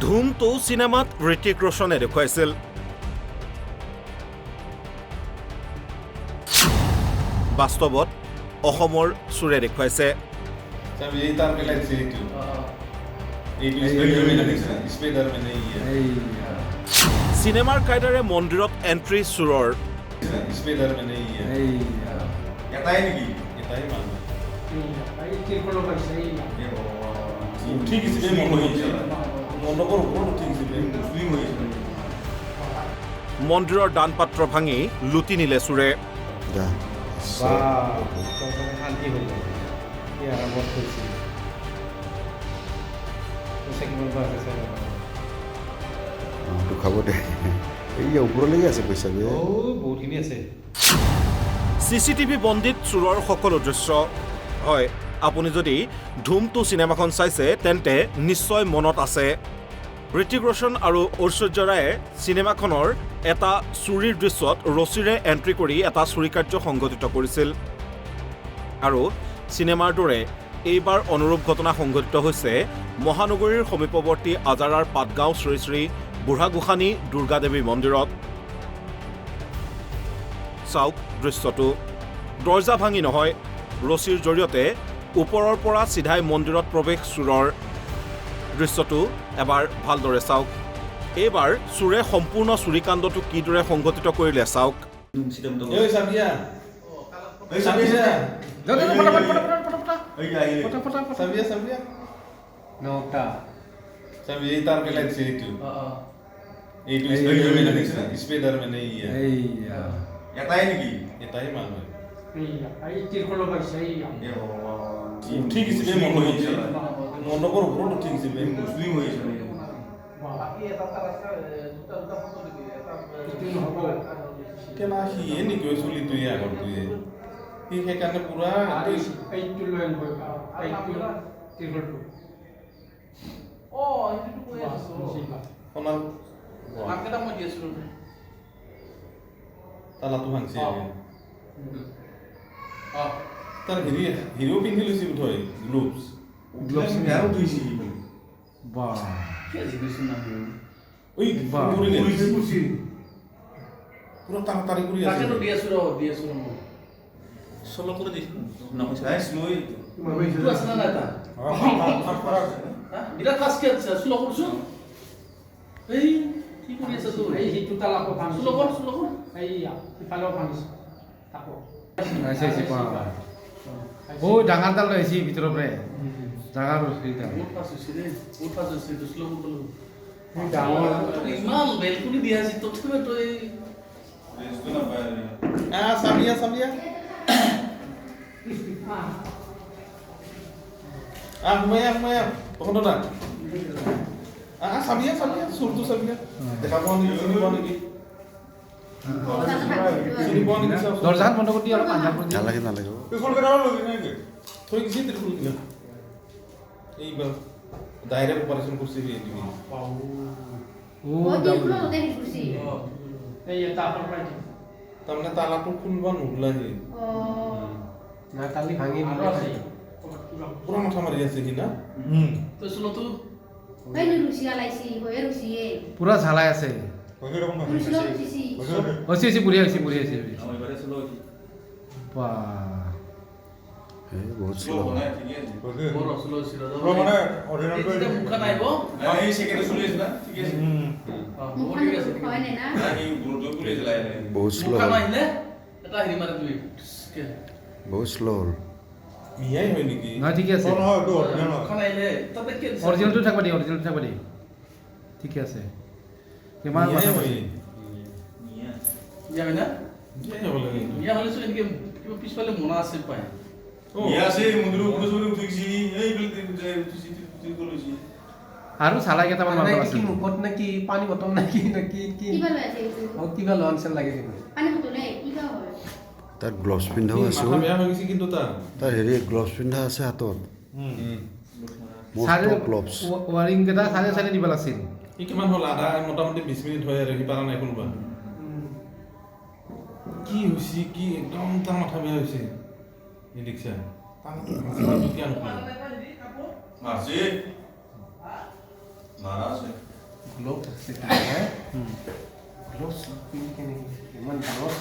ধুম 2 চিনেমাত ঋতিক ৰোশনে দেখুৱাইছিল বাস্তৱত অসমৰ সুৰে দেখুৱাইছে চিনেমাৰ কাইদাৰে মন্দিৰত এন্ট্ৰি সুৰৰ মন্দিৰৰ দান পাত্ৰ ভাঙি লুটি নিলে সুৰে CCTV বন্দীত সুৰৰ সকলো দৃশ্য হয় আপুনি যদি ধুম 2 চিনেমাখন চাইছে তেন্তে নিশ্চয় মনত আছে ঋতিক ৰোশন আৰু ঐশ্বৰ্য ৰায়ে চিনেমাখনৰ এটা চুৰিৰ দৃশ্যত ৰছীৰে এন্ট্ৰি কৰি এটা চুৰি কাৰ্য সংঘটিত কৰিছিল আৰু চিনেমাৰ দৰে এইবাৰ অনুৰূপ ঘটনা সংঘটিত হৈছে মহানগৰীৰ সমীপৱৰ্তী আজাৰাৰ পাটগাঁও শ্ৰী শ্ৰী বুঢ়াগোসানী দুৰ্গা দেৱী মন্দিৰত চাওক দৃশ্যটো দৰ্জা ভাঙি নহয় ৰছীৰ জৰিয়তে ওপৰৰ পৰা চিধাই মন্দিৰত প্ৰৱেশ চুৰৰ দৃশ্যটো এবাৰ ভালদৰে চাওক এইবাৰ চুৰে সম্পূৰ্ণ চুৰিকাণ্ডটো কিদৰে সংঘটিত কৰিলে চাওক তাৰ হিৰো পিন্ধি লৈছে বোধহয় গ্লোভছ আৰু ধুইছে বাহ ওই পুরো তাড়াতাড়ি করে আছে তাকে দিয়েছো সলো করে দিছ না হইছে গাইস মই তুই আসনা না তা হ্যাঁ বিরাট কাজকে আছে স্লো করছো এই কি করে আছে তুই এই হিটু তালা কো ভাঙ স্লো কর এই ইফালো ভাঙিস তাকো আইছে পা ও ডাঙৰ ডাল লৈছি ভিতৰৰ পৰা ডাঙৰ ৰছীটা বহুত ফাছ আছে তো স্লো কৰলো ডাঙৰ ইমান বেলকুনি দিয়া আছে তো তুমি তো এই সামিয়া হুমায়া তখন না সামিয়া সুরতু সামিয়া দেখা পাও নি চিনি পাও নি দরজাখন বন্ধ কৰি দিয়া অলপ আন্ধাৰ কৰি দিয়া নালাগে ফুল কেডাল লবি নাকি থৈ গিছি ফুল কিনা এইবার ডাইরেক্ট অপারেশন করছি এই দিবি ও ডাবল এই তারপর পাই তারমানে তালাটো খুলবা নুলাহি না কালি ভাঙি দিলে পুরা মাথা মারি আছে কি না তো শুনো তো এই রুসিয়া লাইছি হয়ে রুসিয়ে পুরা ঝালাই আছে ওই রকম না হইছে বুড়ি হইছে এবারে শুনো বা বহুত স্লো বড় স্লো ছিল মানে অরিজিনাল তো মুখা নাইবো এই সেকেন্ডে শুনিস না ঠিক আছে মুখা ঠিক আছে হয় না এই গুরুত্ব পুরে চলাই বহুত স্লো মুখা নাইলে এটা হিরি মারে তুই বহুত স্লো মিয়াই হয় নাকি না ঠিক আছে মুখা নাইলে তবে কি অরিজিনালটো থাকবা দি ঠিক আছে কিমান মাথা মাৰি যাবে না মিয়া হলে শুনে কি পিছফালে মোনা আছে পায় ইয়া আছে মন্দিৰৰ ওপৰত চলি উঠিছি এই তুই কলৈছি আৰু চালা কেইটামান মানুহ আছে কি মুখত নাকি পানী বটল নাকি কিবা লৈ আছে ও কিবা লোৱা নিচিনা লাগে পানী বটলে কিবা হয় তাৰ গ্লভছ পিন্ধাও আছে মাথা বেয়া হৈ গৈছে কিন্তু তাৰ হেৰি গ্লভছ পিন্ধা আছে হাতত চাৰে গ্লভছ ৱাৰিং কেইটা চাৰে দিব লাগিছিল ই কিমান হ'ল আধা মোটামুটি 20 মিনিট হয় আৰু সি পাৰা নাই কোনবা কি হৈছে কি একদম তাৰ মাথা বেয়া হৈছে এই দেখছা তাকে কি আনো মাৰছে মাৰা আছে গ্ল'ভ আছে গ্ল'ভ পিন্ধি কেনেকৈ ইমান ডাঙৰ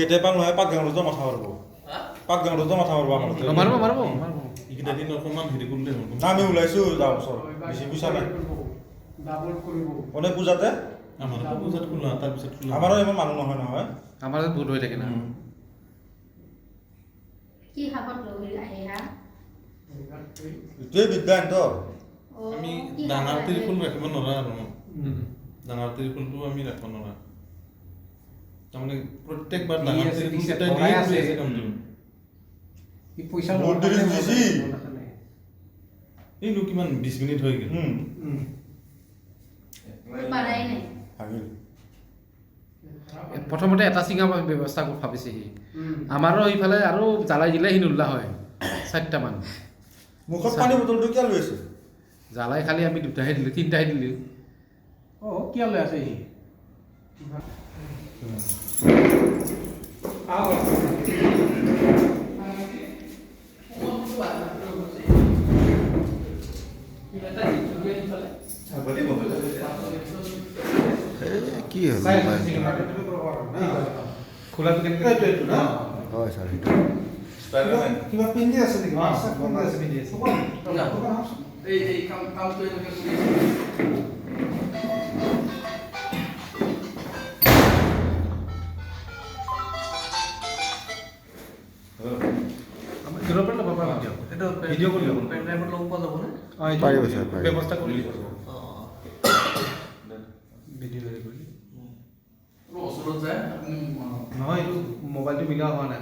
এটা পাক নহয় পাক গাঁৱতো মাথা মাৰিব পাক গাঁৱতো মাথা মাৰিব আমাৰ মাৰিব এইকেইটা দিন অকণমান হেৰি কৰিলে হ'ল আমি ওলাইছোঁ যাওঁ ওচৰত বেছি পইচা নাই ডাবল কৰিব মানে পূজাতে আমাৰ পূজাত খোলা তাৰপিছত আমাৰো ইমান মানুহ নহয় নহয় আমাৰ বহুত হৈ থাকে না কি হাবত লৈ আহে হা এইটোৱে বিদ্যান্ত আমি ডাঙৰ ত্ৰিফুল ৰাখিব নোৱাৰা আৰু ডাঙৰ ত্ৰিফুলটো আমি ৰাখিব নোৱাৰা তাৰমানে প্ৰত্যেকবাৰ ডাঙৰ ত্ৰিফুল কেইটা দিয়ে আছে কামটো কি পইচা বহুত দেৰি দিছি এইটো কিমান 20 মিনিট হৈ গ'ল পাৰাই নাই ভাগিল প্ৰথমতে এটা চিঙা ব্যৱস্থা কৰি ভাবিছে সি আমাৰো এইফালে আৰু জ্বালাই দিলে সি নোলোৱা হয় 4টামান মুখত পানী বটলটো কিয় লৈ আছে জ্বালাই খালি আমি 2টাহে দিলোঁ 3টাহে দিলোঁ অঁ কিয় লৈ আছে সি কি হ'ল খোলাটো কেনেকৈ হয় ছাৰ সেইটো কিবা পিন্ধি আছে নেকি পিন্ধি আছে এই কামটো এনেকৈ কৰি ভিডিঅ' কৰি ল'ব পেনড্ৰাইভত লগ পোৱা যাবনে পাৰিব ছাৰ পাৰিব ব্যৱস্থা কৰি দিব ভিডিঅ' হেৰি কৰি ওচৰত যায় আপুনি নহয় এইটো মোবাইলটো মিলোৱা হোৱা নাই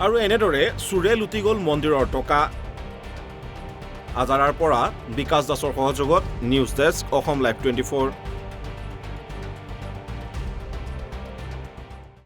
আৰু এনেদৰে চোৰে লুটি গ'ল মন্দিৰৰ টকা আজাৰাৰ পৰা বিকাশ দাসৰ সহযোগত নিউজ ডেস্ক অসম লাইভ 24